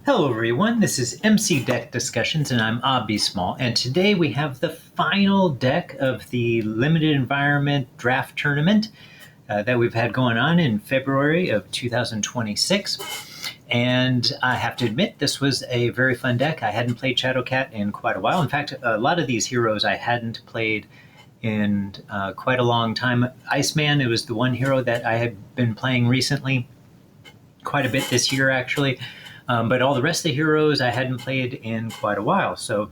Hello everyone, this is MC Deck Discussions and I'm OhBSmall, and today we have the final deck of the Limited Environment Draft Tournament that we've had going on in February of 2026. And I have to admit, this was a very fun deck. I hadn't played Shadowcat in quite a while. In fact, a lot of these heroes I hadn't played in quite a long time. Iceman, it was the one hero that I had been playing recently, quite a bit this year actually. But all the rest of the heroes I hadn't played in quite a while. So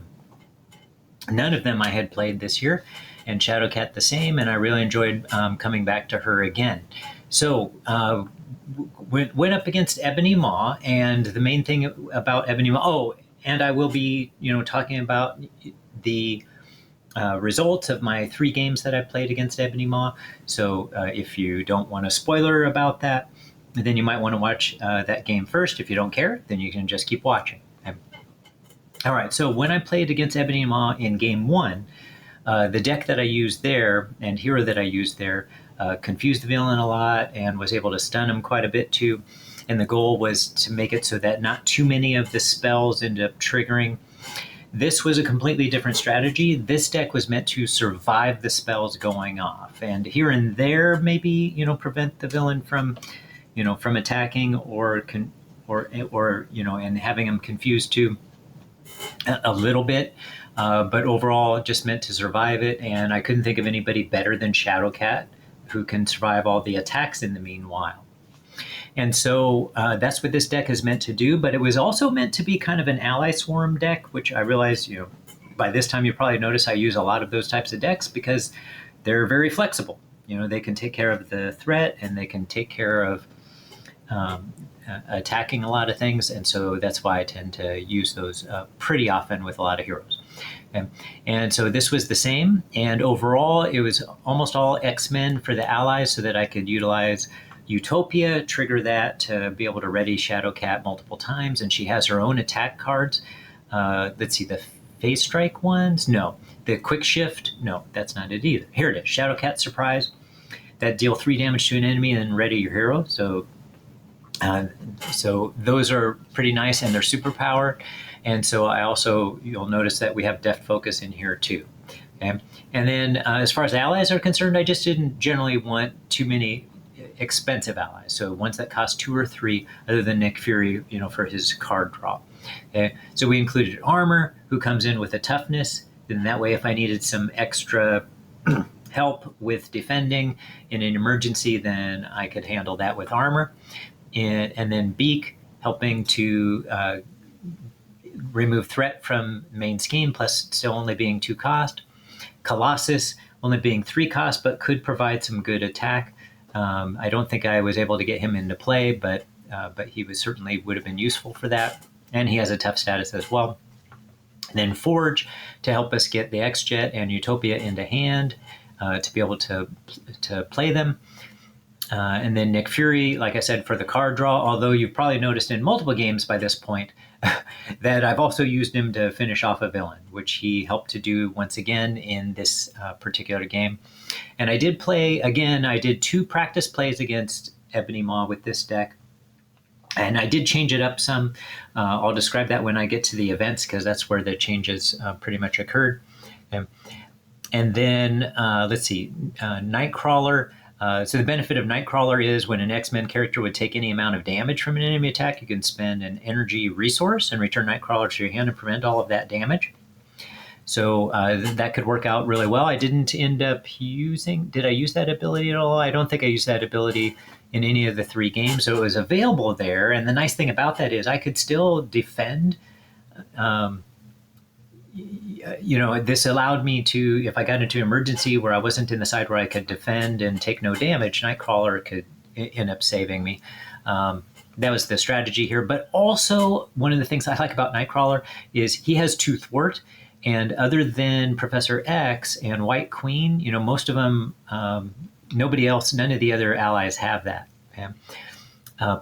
none of them I had played this year, and Shadowcat the same, and I really enjoyed coming back to her again. So went up against Ebony Maw, and the main thing about Ebony Maw, and I will be talking about the results of my 3 games that I played against Ebony Maw. So if you don't want a spoiler about that, then you might want to watch that game first. If you don't care, then you can just keep watching. Okay. All right, so when I played against Ebony Maw in game 1, the deck that I used there and hero that I used there confused the villain a lot and was able to stun him quite a bit too. And the goal was to make it so that not too many of the spells ended up triggering. This was a completely different strategy. This deck was meant to survive the spells going off, and here and there maybe prevent the villain from attacking or and having them confused too a little bit, but overall just meant to survive it. And I couldn't think of anybody better than Shadowcat, who can survive all the attacks in the meanwhile. And so that's what this deck is meant to do, but it was also meant to be kind of an ally swarm deck, which I realize, by this time you probably notice I use a lot of those types of decks because they're very flexible. They can take care of the threat and they can take care of attacking a lot of things, and so that's why I tend to use those pretty often with a lot of heroes. And so this was the same, and overall it was almost all X-Men for the allies so that I could utilize Utopia, trigger that to be able to ready Shadowcat multiple times, and she has her own attack cards. Let's see, the Phase Strike ones? No. The Quick Shift? No, that's not it either. Here it is, Shadowcat Surprise. That deal 3 damage to an enemy and then ready your hero. So those are pretty nice, and they're super powered. And so I also, you'll notice that we have Deft Focus in here too. Okay? And then as far as allies are concerned, I just didn't generally want too many expensive allies. So ones that cost 2 or 3, other than Nick Fury, for his card draw. Okay? So we included Armor, who comes in with a toughness. And that way, if I needed some extra help with defending in an emergency, then I could handle that with Armor. And then Beak, helping to remove threat from main scheme, plus still only being 2 cost. Colossus, only being 3 cost, but could provide some good attack. I don't think I was able to get him into play, but he certainly would have been useful for that. And he has a tough status as well. And then Forge, to help us get the X-Jet and Utopia into hand, to be able to play them. And then Nick Fury, like I said, for the card draw, although you've probably noticed in multiple games by this point that I've also used him to finish off a villain, which he helped to do once again in this particular game. And I did play, again, I did 2 practice plays against Ebony Maw with this deck. And I did change it up some. I'll describe that when I get to the events, because that's where the changes pretty much occurred. And then, let's see, Nightcrawler. So the benefit of Nightcrawler is when an X-Men character would take any amount of damage from an enemy attack, you can spend an energy resource and return Nightcrawler to your hand and prevent all of that damage. So that could work out really well. I didn't end up did I use that ability at all? I don't think I used that ability in any of the 3 games, so it was available there. And the nice thing about that is I could still defend. This allowed me to, if I got into an emergency where I wasn't in the side where I could defend and take no damage, Nightcrawler could end up saving me. That was the strategy here. But also, one of the things I like about Nightcrawler is he has 2 thwart, and other than Professor X and White Queen, most of them, nobody else, none of the other allies have that. Okay?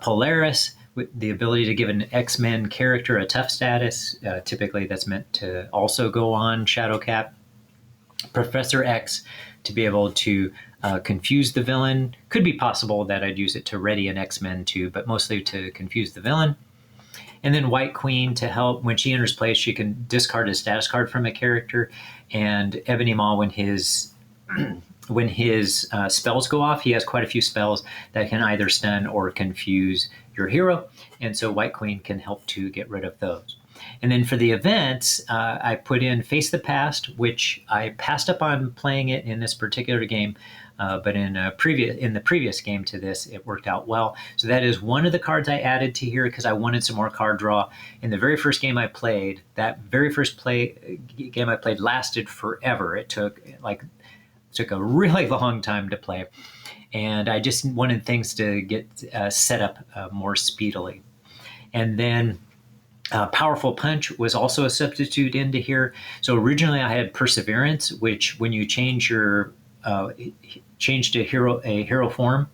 Polaris, with the ability to give an X-Men character a tough status. Typically that's meant to also go on Shadowcat. Professor X, to be able to confuse the villain. Could be possible that I'd use it to ready an X-Men too, but mostly to confuse the villain. And then White Queen to help when she enters play, she can discard a status card from a character. And Ebony Maw, when his spells go off, he has quite a few spells that can either stun or confuse your hero. And so White Queen can help to get rid of those. And then for the events, I put in Face the Past, which I passed up on playing it in this particular game, but in the previous game to this, it worked out well. So that is one of the cards I added to here because I wanted some more card draw. In the very first game I played, that very first game I played lasted forever. It took a really long time to play, and I just wanted things to get set up more speedily. And then Powerful Punch was also a substitute into here. So originally I had Perseverance, which when you change to a hero form,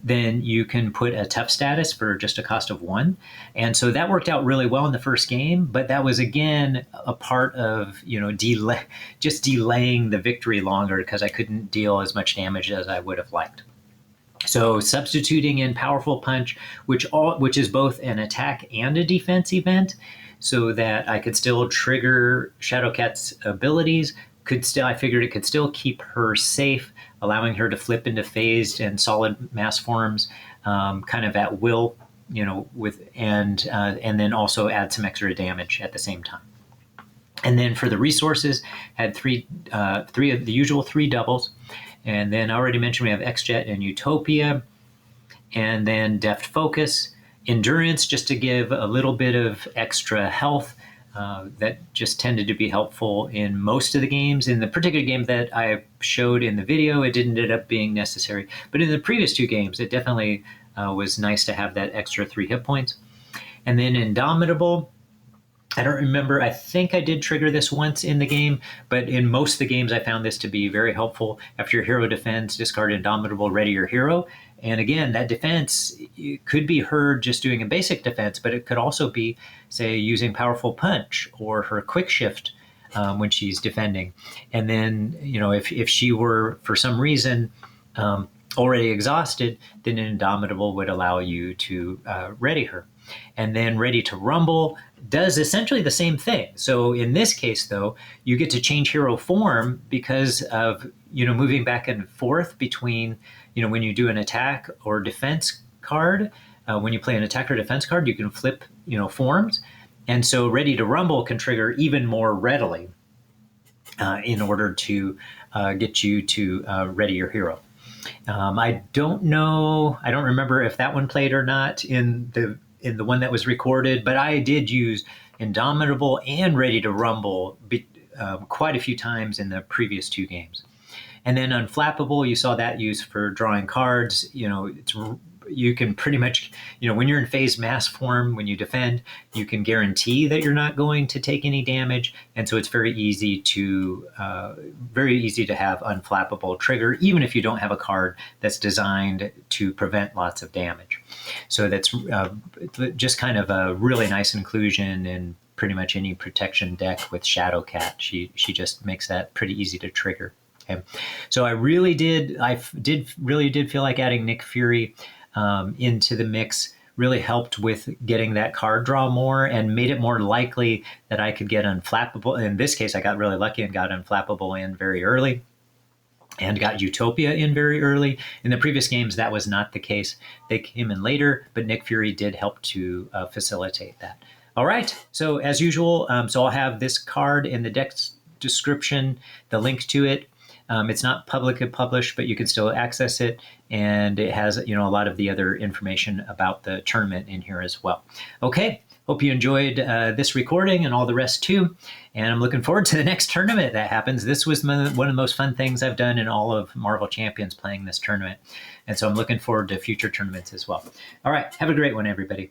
then you can put a tough status for just a cost of 1. And so that worked out really well in the first game, but that was again a part of, just delaying the victory longer because I couldn't deal as much damage as I would have liked. So substituting in Powerful Punch, which is both an attack and a defense so that I could still trigger Shadowcat's abilities. I figured it could still keep her safe, allowing her to flip into phased and solid mass forms, kind of at will, and then also add some extra damage at the same time. And then for the resources, had three of the usual 3 doubles. And then I already mentioned we have X-Jet and Utopia, and then Deft Focus, Endurance, just to give a little bit of extra health. That just tended to be helpful in most of the games. In the particular game that I showed in the video, it didn't end up being necessary. But in the previous 2 games, it definitely was nice to have that extra 3 hit points. And then Indomitable, I don't remember. I think I did trigger this once in the game, but in most of the games, I found this to be very helpful. After your hero defends, discard Indomitable, ready your hero. And again, that defense could be her just doing a basic defense, but it could also be, say, using Powerful Punch or her Quick Shift when she's defending. And then, if she were, for some reason, already exhausted, then Indomitable would allow you to ready her. And then Ready to Rumble does essentially the same thing. So in this case, though, you get to change hero form because of, moving back and forth between, when you do an attack or defense card, when you play an attack or defense card, you can flip, forms. And so Ready to Rumble can trigger even more readily in order to get you to ready your hero. I don't remember if that one played or not in the one that was recorded, but I did use Indomitable and Ready to Rumble quite a few times in the previous 2 games. And then Unflappable, you saw that used for drawing cards. You can pretty much, when you're in phased mass form, when you defend, you can guarantee that you're not going to take any damage. And so it's very easy to have Unflappable trigger, even if you don't have a card that's designed to prevent lots of damage. So that's just kind of a really nice inclusion in pretty much any protection deck with Shadowcat. She just makes that pretty easy to trigger. Okay. So I did feel like adding Nick Fury into the mix really helped with getting that card draw more and made it more likely that I could get Unflappable. In this case, I got really lucky and got Unflappable in very early and got Utopia in very early. In the previous games, that was not the case. They came in later, but Nick Fury did help to facilitate that. All right, so as usual, so I'll have this card in the deck description, the link to it. It's not publicly published, but you can still access it, and it has a lot of the other information about the tournament in here as well. Okay, hope you enjoyed this recording and all the rest too, and I'm looking forward to the next tournament that happens. This was one of the most fun things I've done in all of Marvel Champions, playing this tournament, and so I'm looking forward to future tournaments as well. All right, have a great one, everybody.